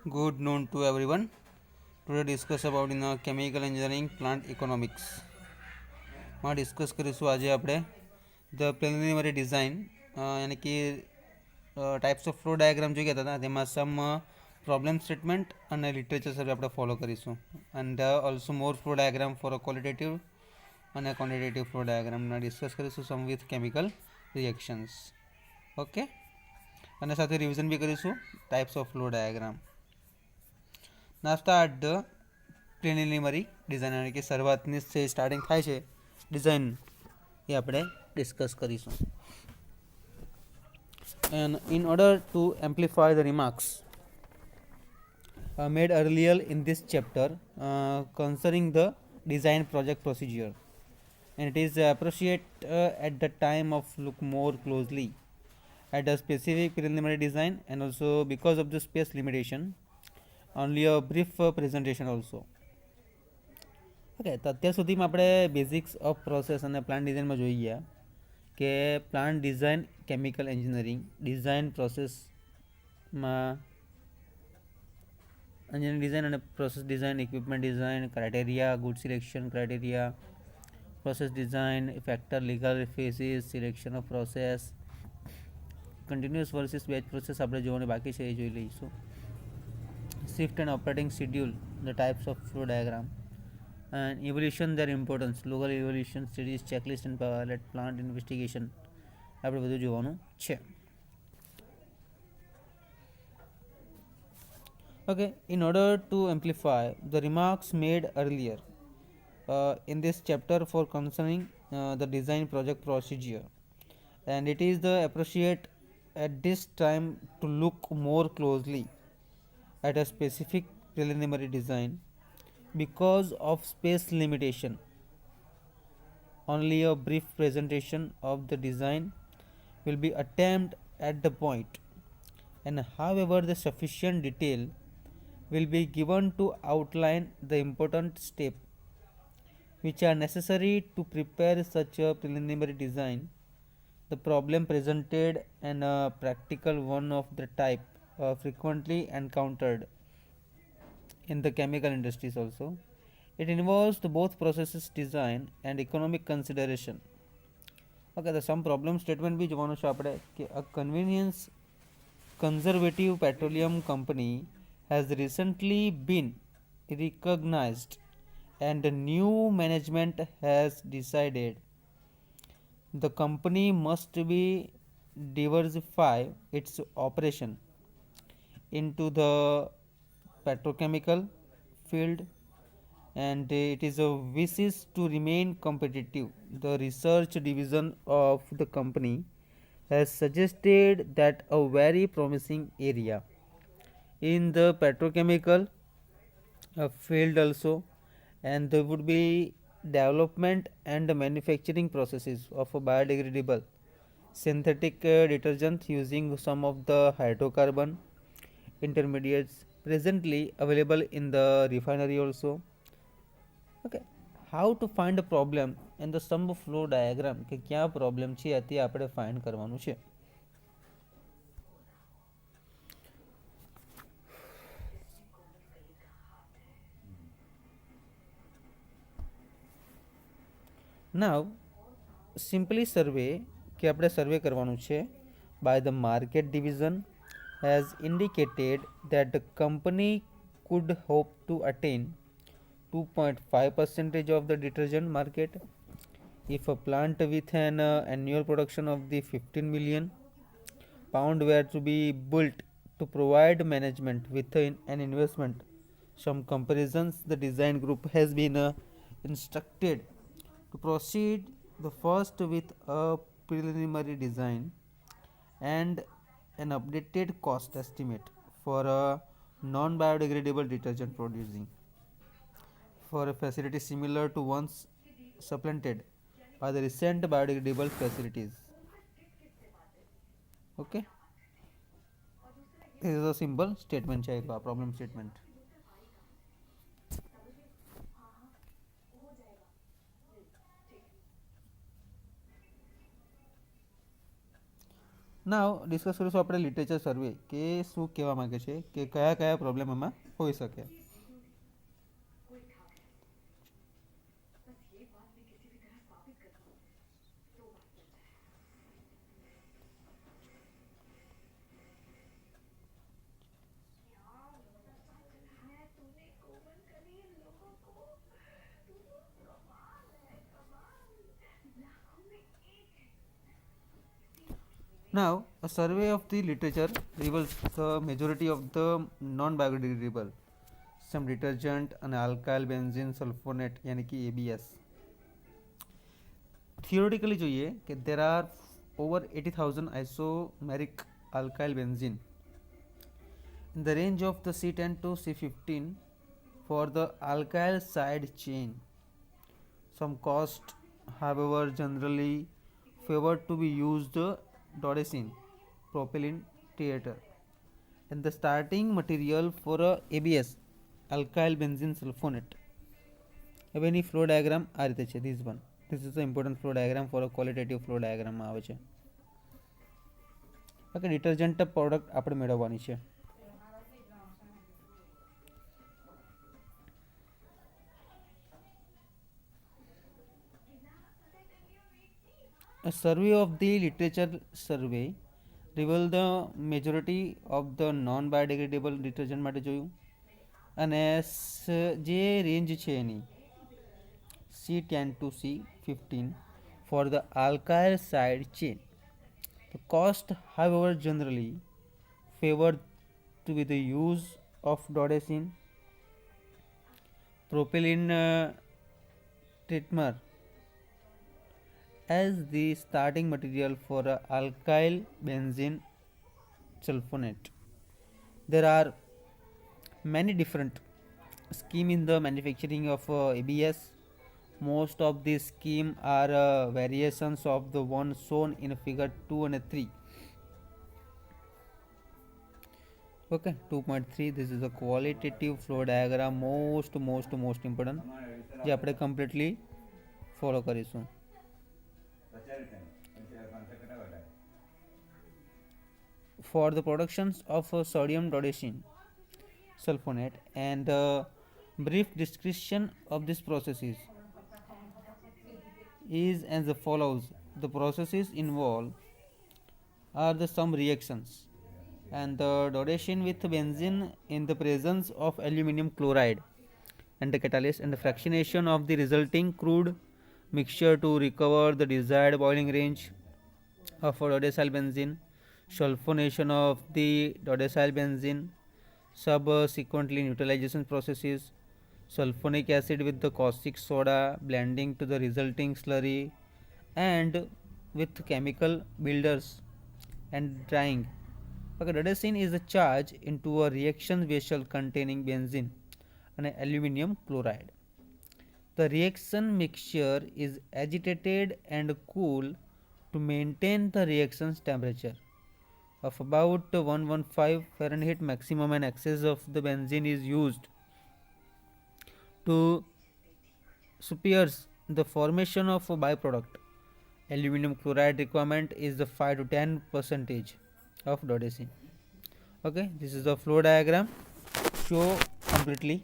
Good noon to everyone. Today discuss about in chemical engineering plant economics. માં discuss કરીશું આજે આપણે the preliminary design યાની કે types of flow diagram જોઈ ગયા હતા તેમાં સમ પ્રોબ્લેમ સ્ટેટમેન્ટ અને લિટરેચર સર્વે આપણે ફોલો કરીશું and also more flow diagram for a qualitative અને ક્વોન્ટિટેટિવ ફ્લો ડાયાગ્રામના ડિસ્કસ કરીશું સમ વિથ કેમિકલ રિએક્શન્સ. ઓકે, અને સાથે રિવિઝન બી કરીશું ટાઈપ્સ ઓફ ફ્લો ડાયાગ્રામ. ના સ્ટાર્ટ ધ પ્રિલિમિનરી ડિઝાઇન એટલે કે શરૂઆતની સ્ટાર્ટિંગ થાય છે ડિઝાઇન એ આપણે ડિસ્કસ કરીશું. And in order to amplify the remarks made earlier in this chapter concerning the design project procedure, and it is appreciate at the time of look more closely at a specific preliminary design, and also because of the space limitation only a brief presentation also. Okay, તો અત્યાર સુધીમાં આપણે basics off process અને plant ડિઝાઇનમાં જોઈ ગયા કે plant design chemical engineering design પ્રોસેસમાં એન્જિનિયરિંગ ડિઝાઇન અને process design, equipment design, criteria, good selection criteria, process design, factor, legal faces, selection off process, continuous versus batch process આપણે જોવાની બાકી છે એ જોઈ લઈશું. Shift and operating schedule, the types of flow diagram, and evolution, their importance, local evolution studies, checklist and pilot plant investigation આપણે બધું જોવાનું છે. Okay, in order to amplify the remarks made earlier in this chapter for concerning the design project procedure, and it is the appropriate at this time to look more closely at a specific preliminary design because of space limitation. Only a brief presentation of the design will be attempted at the point, and however the sufficient detail will be given to outline the important steps which are necessary to prepare such a preliminary design, the problem presented and a practical one of the type frequently encountered in the chemical industries also. It involves both processes design and economic consideration. Okay, the some problem statement બી જોવાનું છે આપણે કે a convenience conservative petroleum company has recently been recognized and the new management has decided the company must be diversify its operation into the petrochemical field, and it is a wishes to remain competitive. The research division of the company has suggested that a very promising area in the petrochemical field also, and there would be development and manufacturing processes of a biodegradable synthetic detergent using some of the hydrocarbon intermediates presently available in the refinery also. Okay, how to find a problem in the sum of flow diagram કે ક્યાં problem છે તે આપણે find કરવાનું છે. Now simply survey કે આપણે સર્વે કરવાનું છે by the market division has indicated that the company could hope to attain 2.5% of the detergent market if a plant with an annual production of the 15 million pound were to be built to provide management with an investment. Some comparisons, the design group has been instructed to proceed the first with a preliminary design and an updated cost estimate for a non-biodegradable detergent producing for a facility similar to ones supplanted by the recent biodegradable facilities. Okay, this is a simple statement છે problem statement. નાવ discuss કરીશું આપણે literature સર્વે કે શું કહેવા માગે છે કે કયા કયા પ્રોબ્લેમ એમાં હોઈ શકે. Now, a survey of the literature reveals the majority of the non-biodegradable, some detergent and alkyl benzene sulfonate यानी कि ABS. Theoretically જોઈએ કે there are over 80,000 isomeric alkyl benzene in the range of the C10 to C15 for the alkyl side chain. Some cost, however, generally favored to be used dodecine, propylene theater, and the starting material for a ABS, alkyl benzene sulfonate. હવે એની flow diagram આ રીતે છે. This is the important flow diagram for a qualitative flow diagram માં આવે છે. Okay, detergent product આપણે મેળવવાની છે. A survey of the literature survey reveal the majority of the non-biodegradable detergent માટે જોયું અને જે રેન્જ છે એની C10 to C15 for the alkyl side chain. The cost, however, generally favored to be the use of dodecine, propylene trimer as the starting material for alkyl benzene sulfonate. There are many different schemes in the manufacturing of ABS. Most of these schemes are variations of the one shown in figure 2 and 3. Okay, 2.3. This is a qualitative flow diagram, most important જે આપણે completely follow કરીશું. For the productions of sodium dodecine sulfonate and brief description of this processes is as follows. The processes involved are the some reactions and the dodecine with benzene in the presence of aluminum chloride and the catalyst and the fractionation of the resulting crude mixture to recover the desired boiling range of dodecyl benzene, sulfonation of the dodecyl benzene, subsequently neutralization processes, sulfonic acid with the caustic soda blending to the resulting slurry and with chemical builders and drying. Okay, dodecine is a charge into a reaction vessel containing benzene and aluminum chloride. The reaction mixture is agitated and cooled to maintain the reaction's temperature of about 115 Fahrenheit maximum, and excess of the benzene is used to suppress the formation of a byproduct. Aluminum chloride requirement is the 5 to 10% of dodecine. Okay, this is the flow diagram. Show completely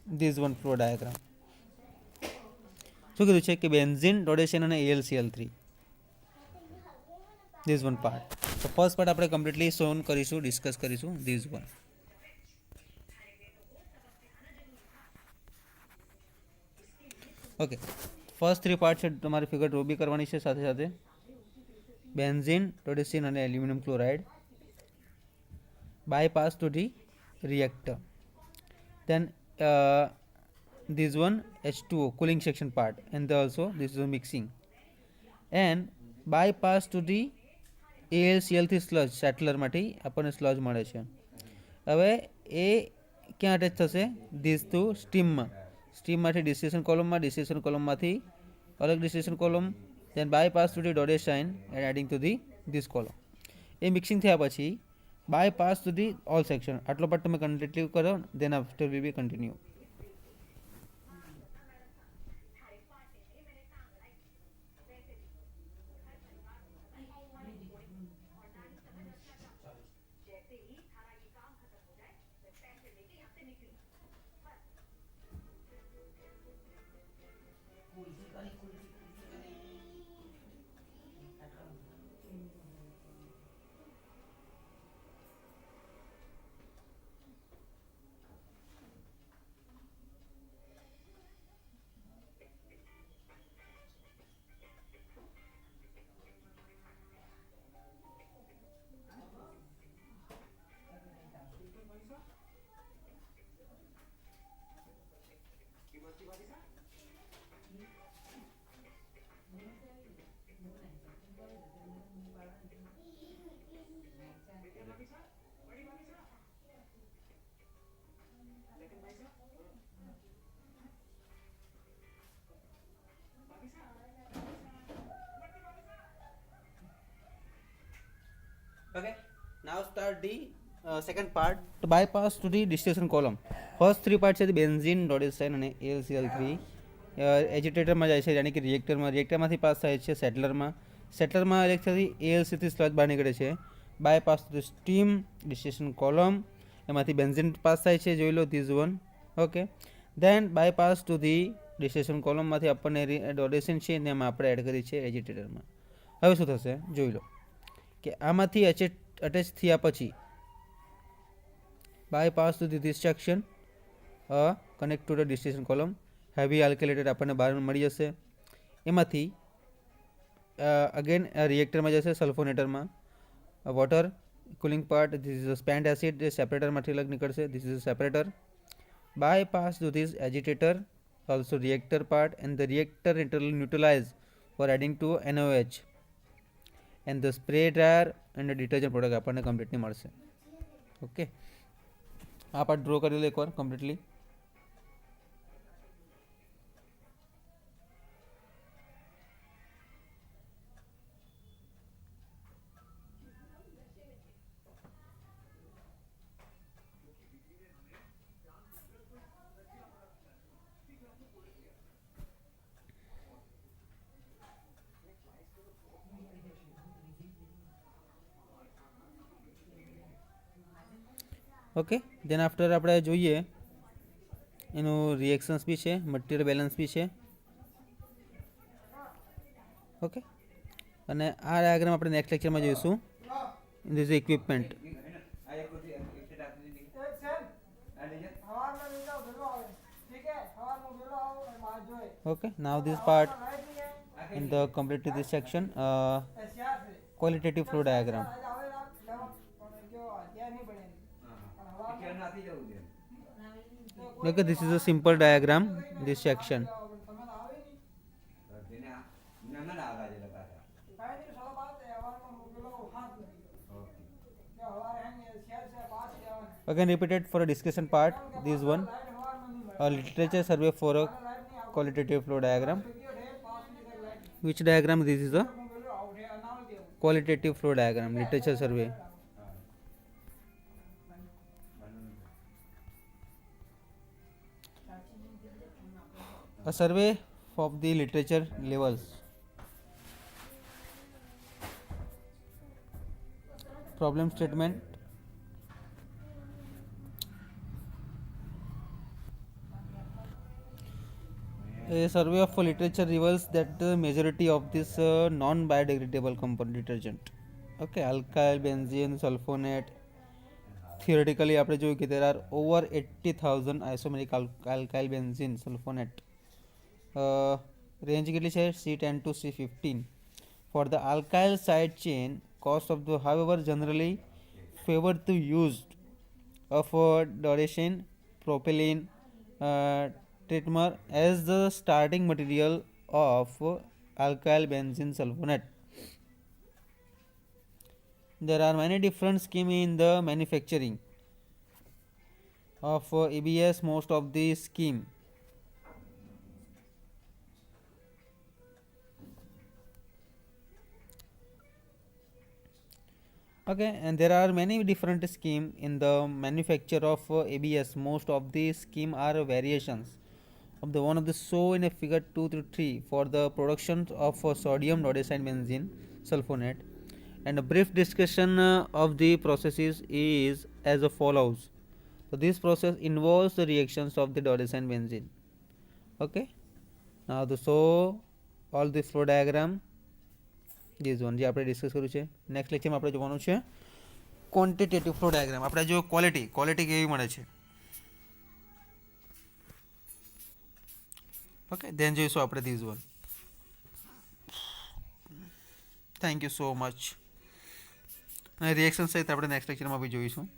this one flow diagram. શું કીધું છે કે benzene, ડોડેસિન અને AlCl3. This one part. તો first part આપણે completely સોન કરીશું, discuss કરીશું. This one. Okay, first 3 part છે તમારે ફિગર ડ્રો બી કરવાની છે સાથે સાથે. બેન્ઝીન, ડોડેસિન અને aluminium chloride bypass to the reactor. Then this one H2O cooling section part, and also this is a mixing, and bypass to the AlCl3 sludge settler માંથી આપણને sludge મળે છે. હવે એ ક્યાં અટેચ થશે? ધીસ ટુ સ્ટીમમાં. સ્ટીમમાંથી ડિસ્ટિલેશન કોલમમાંથી અલગ distillation column, then bypass to the dodecine and adding to the this column. A mixing થયા પછી bypass to the all section. આટલો પાર્ટ તમે કમ્પ્લીટલી કરો, then after we will continue. Okay, now start the second part. To bypass to the distillation column. First three parts છે benzene ડોડેસાઇન અને AlCl3 એજિટેટરમાં જાય છે યાની કે રિએક્ટરમાંથી પાસ થાય છે સેટલરમાં ઇલેક્ટ્રોથી AlC3 સ્લજ બહાર નીકળે છે bypass to steam distillation column એમાંથી બેન્ઝીન પાસ થાય છે જોઈ લો these one okay then bypass to the distillation કોલમમાંથી આપણને ડોડેસિન છે ને એમાં આપણે એડ કરી છે એજિટેટરમાં હવે શું થશે જોઈ લો કે આમાંથી અટેચ થયા પછી bypass to this section connect to the distillation column heavy alkylated આપણને બહાર મળી જશે એમાંથી અગેન રિએક્ટરમાં જશે સલ્ફોનેટરમાં water cooling part this is spend acid જે સેપરેટરમાંથી અલગ નીકળશે this is separator bypass to this agitator also reactor part and the reactor neutralize for adding to NaOH and the spray dryer and detergent product આપણને completely મળશે okay આ part ડ્રો કરી લો એકવાર કમ્પ્લીટલી ઓકે દેન આફ્ટર આપણે જોઈએ એનું રિએક્શન્સ બી છે મટીરિયલ બેલેન્સ બી છે ઓકે અને આ ડાયાગ્રામ આપણે નેક્સ્ટ લેક્ચરમાં જોઈશું this equipment okay now this part in the complete this section qualitative flow diagram okay this is a simple diagram this section again repeated for a discussion part this one a literature survey for a qualitative flow diagram which diagram this is a qualitative flow diagram literature survey a survey of the literature levels problem statement a survey of literature reveals that the majority of this non-biodegradable compound detergent okay alkyl benzene sulfonate theoretically આપણે જોયું કે there are over 80,000 isomeric alkyl benzene sulfonate range કેટલી છે C10 to C15 for the alkyl side chain cost of the however generally favored to use of Dodecan propylene trimer as the starting material of alkyl benzene sulfonate. There are many different schemes in the manufacturing of ABS. Most of the scheme okay and there are many different scheme in the manufacture of ABS. Most of the scheme are variations of the one of the show in a figure 2 to 3 for the production of sodium dodecyl benzene sulfonate and a brief discussion of the processes is as follows. So this process involves the reactions of the dodecyne benzene. Okay. Now to show all this flow diagram, this one જે આપણે discuss કર્યું છે. Next લેક્ચરમાં આપણે જોવાનું છે quantitative flow diagram. આપણે જો ક્વોલિટી કેવી મળે છે. ઓકે, દેન જોઈશું આપણે this one. Thank you so much. અને રિએક્શન સહિત આપણે નેક્સ્ટ લેક્ચરમાં બી જોઈશું.